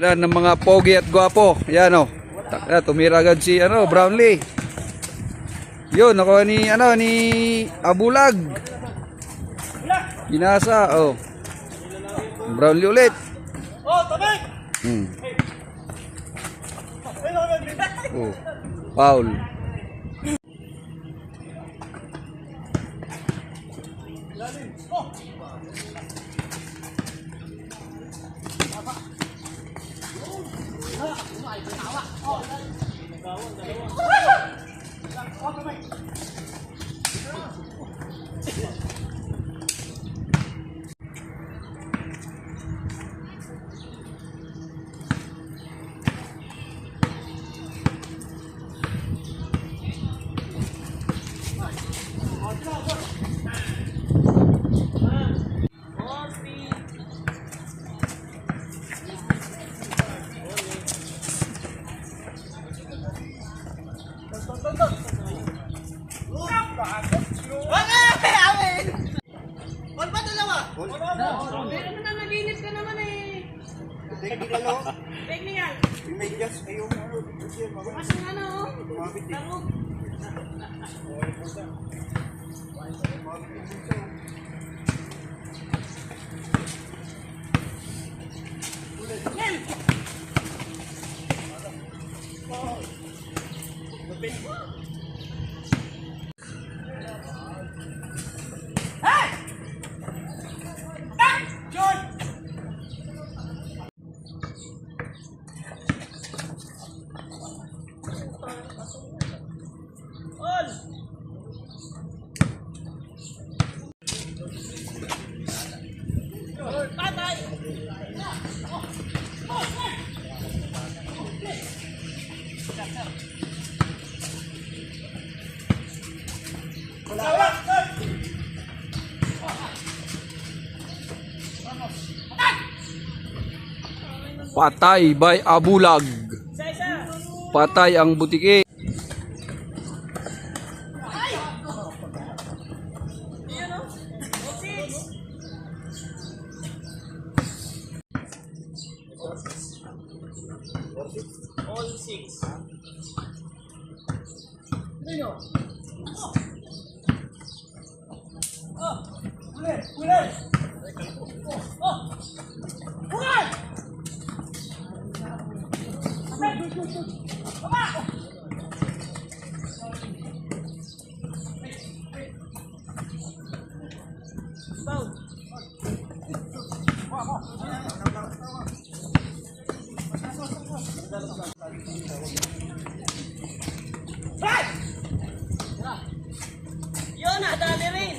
Yan ng mga pogi at gwapo. Yan oh. Tumira agad si Brownlee. Yun, ako ni Abulag. Binasa, oh. Brownlee ulit. Oh, tabik! Oh. Foul. Meron na naginip ka naman eh. Technical. Kasi ano, laro. Patay by Abulag. Patay ang butike. All six. Yun, nadali rin.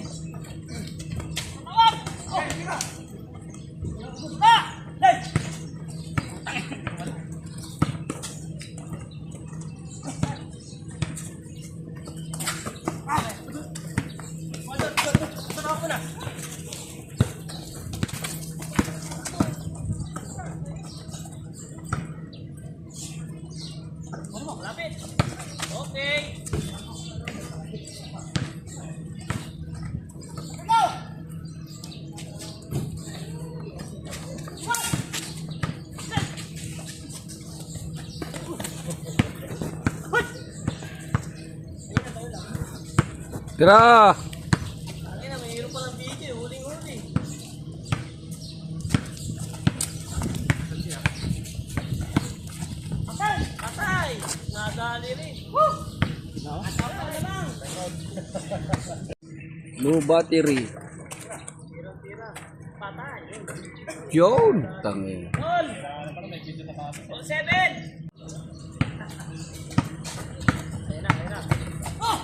Lapit. Okay. Tira. Ay na, mayroon pa ng video, huling-huli. Patay! Patay! Nadali rin. Woo! Patay na lang. No battery. Tira-tira. Patay. Yun. Tangi. All! All seven! Ayun na, ayun na. Oh!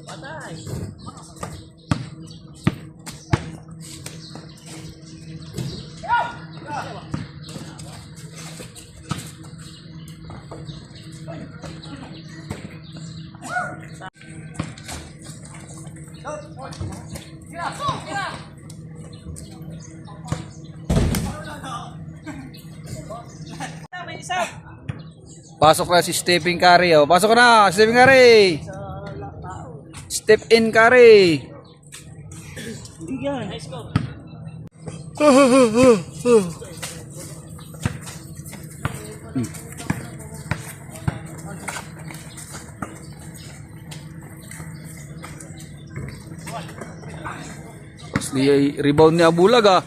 Patay. May isa. Pasok na si Stephen Curry. Oh. Pasok na, Stephen Curry. Step in Curry. Nice go. Rebound ni Abulag ah.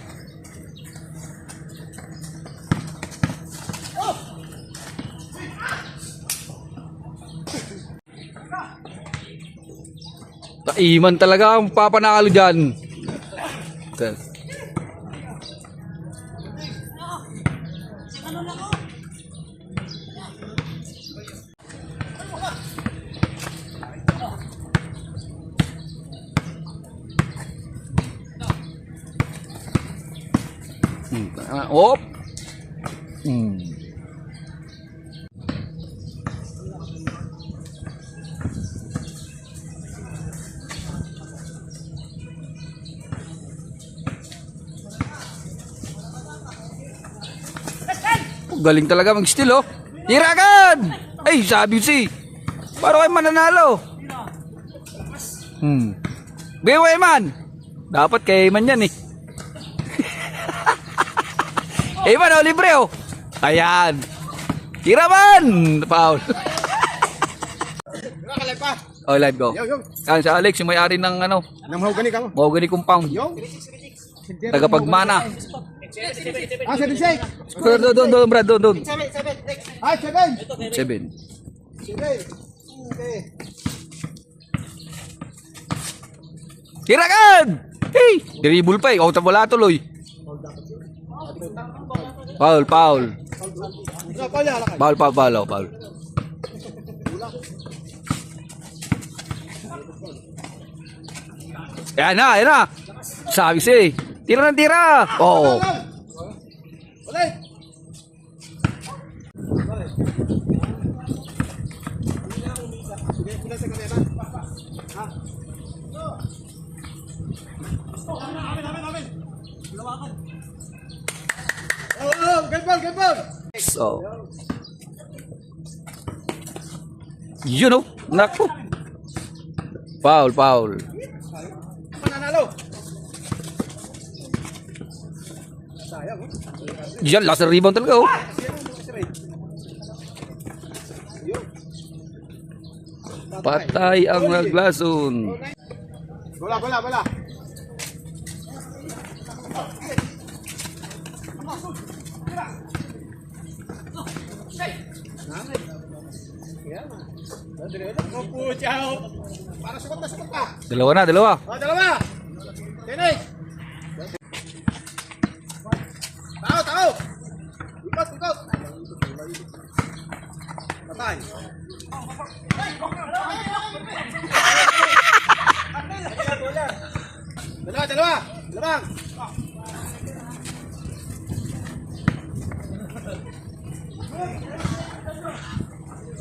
Taiman talaga ang papanalo dyan. Okay. Op. Galing talaga mag-steal oh. Tira agad! Ay, sabi si. Para kayo mananalo. Biway man. Dapat kay man yan eh. Eh man oh, libre oh. Ayan. Tira man! Foul. Oh, live go. Yan si Alex, yung may-ari ng ano. Nang mahogani ka mo. Mahogany compound. Tagapagmana. Ah, 7-6. Doon, Brad, doon. 7. Ah, 7. 7. 7. Okay. Tira agad! Hey! Dribble pa eh. Out of wala tuloy. Foul. Foul. Yan na. Sabi siya eh. Tira ng tira. Oo. Ulit. Good ball. So. Yun oh. Naku. Foul. Mananalo. Yan, last rebound talaga oh. Patay ang naglason. Bola. Para sukot na. Dalawa. Oh, dalawa. Tenis. Tao. Ikot. Patay. Dalawa. Labang.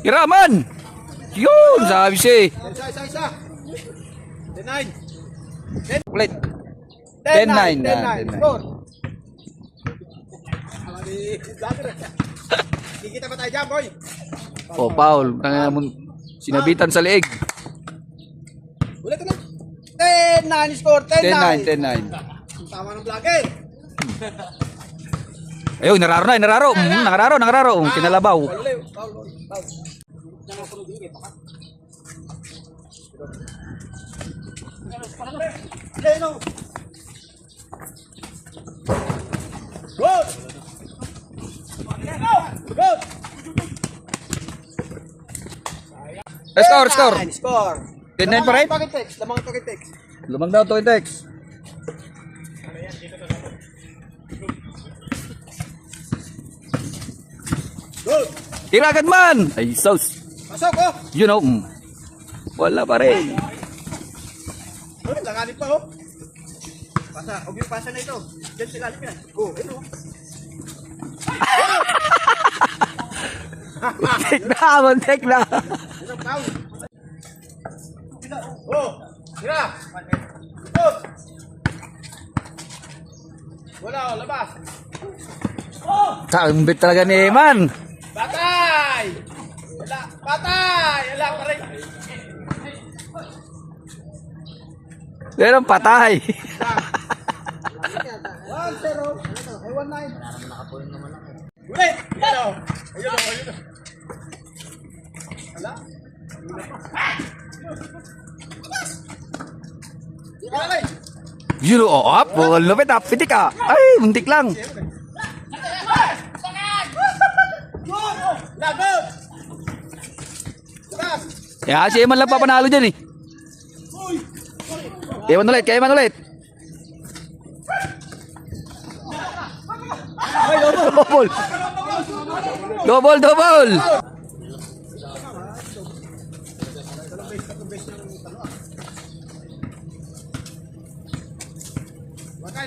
Tira man. Yun, sabi siya eh. Isa. 10-9. Ulit. 10-9. 10-9. Score. Kikita pa tayo dyan, boy. Oh, foul. Sinabitan sa leeg. Ulit. 10-9 score. 10-9. 10-9. Tama ng vlogger. Ayun, nararo. Nakararo. Kinalabaw. Foul. Good. Score. 10-9 pa rin? Lamang Tokitex. Lumang daw to text. Good. Tira agad man. Ay, sauce. Pasok oh. You know. Wala pa rin. Langanin pa oh. Huwag yung pasa na ito. Diyan sila yan. Oh, ito. Muntik na, muntik na. Oh! Tira! Ikot! Wala, oh, labas! Kambit talaga ni Eman. Patay! Wala, patay! Wala pa rin! Meron patay. 1-0. Ay, 1-9. Ulit! Ayun o! Ayun o! Ayun o! Wala? Wala! Yun o, apol. Lupit ah, pitik ah. Ay, muntik lang. Lagot! Labas! Kaya si Eman lang papanalo dyan eh. Eman ulit, kay Eman ulit. Double. Double, double.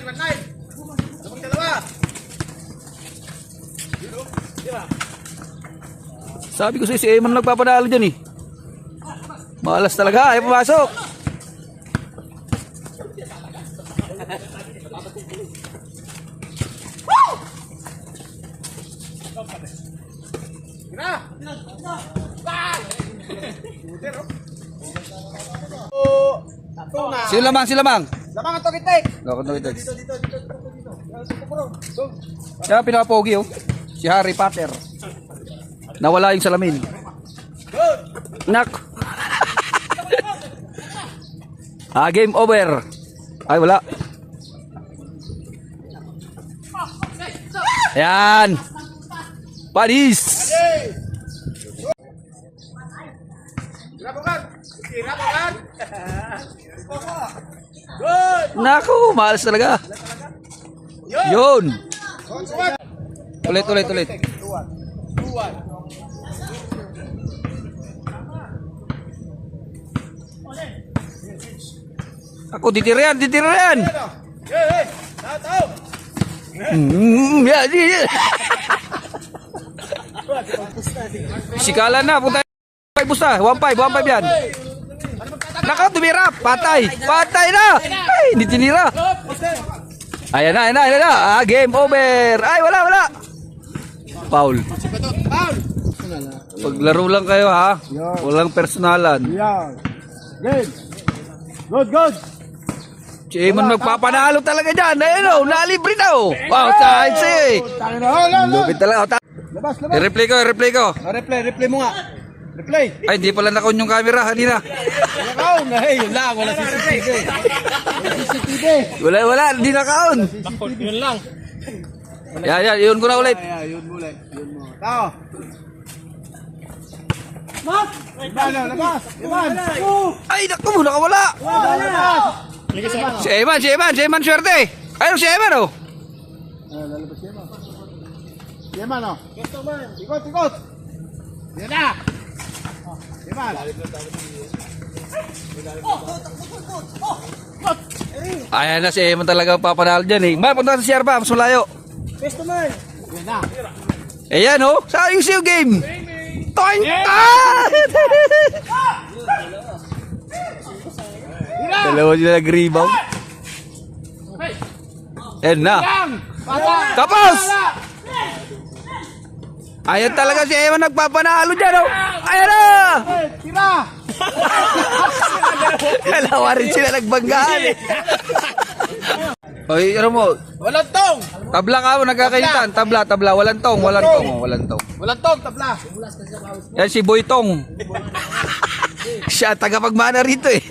One nine! Dabang dalawa! Sabi ko si Eman nagpapanalo dyan eh. Malas talaga, ayaw pumasok. Tira! Oh! Tuna! Sino lamang, sino lamang? Lamang ang tokitek! Loko na ito. Dito, dito, dito, dito, dito. Dito, bro. Go! Siya ang pinakapogi oh. Si Harry Potter. Nawala yung salamin. Go! Nak. Game over. Ay, wala. Ayan. Panis. Tira mo kan! Tira mo kan! Good! Naku, malas talaga. Yun! Yun. Suwag! Ulit, ulit, ulit. Tuwan. Tuwan. Ako, titira yan, titira yan. Ano? Hey, hey! Tataw! Yan, yan. Sikalan na, punta. 1-5 busta, 1-5 yan. Naka, tumira. Patay. Patay na. Ay, hindi tinira. Ayan na, ayan na, ayan na. Game over. Ay, wala, wala. Foul. Foul! Paglaro lang kayo ha. Walang personalan. Yan. Good! Good, good! Si Eman magpapanalo talaga dyan. Ayun o, nalibre na o. Wow, science eh. Tangin na, hold on! Lupit talaga. Labas, labas! I-replay ko, i-replay ko. Replay, replay mo nga. Replay! Ay, hindi pala nakaon yung camera kanina. Ikaw na, hey, yun lang, wala CCTV. Wala CCTV. Wala, wala, hindi nakaon. Yun lang. Yan, yan, yun ko na ulit. Ay, yun mo ulit. Yun mo. Tao! Labas, labas! Iman! Ay, naku, nakawala. Labas! Si Eman, swerte. Ayun, si Eman o. Lalabas siya, Iman. Iman, o. Ikot, ikot! Yan na! Iman! Ayan na si Eman talaga papanalo dyan eh. Mal, punta ka sa CR ba? Mas malayo. Pesto man! Yan na! Ayan o, sayang siyo game. Toink! Dalawa sila nag-rebound. Ayan na. Tapos! Ayan talaga si Eman nagpapanalo dyan o. Ayan na! Tira! Dalawa rin sila nagbanggaan eh. Oy, ano mo? Walang tong! Tabla ka mo nagkakaitan. Tabla, tabla. Walang tong, walang tong. Walang tong. Walang tong, tabla! Yan si Boy Tong. Siya tagapagmana rito eh.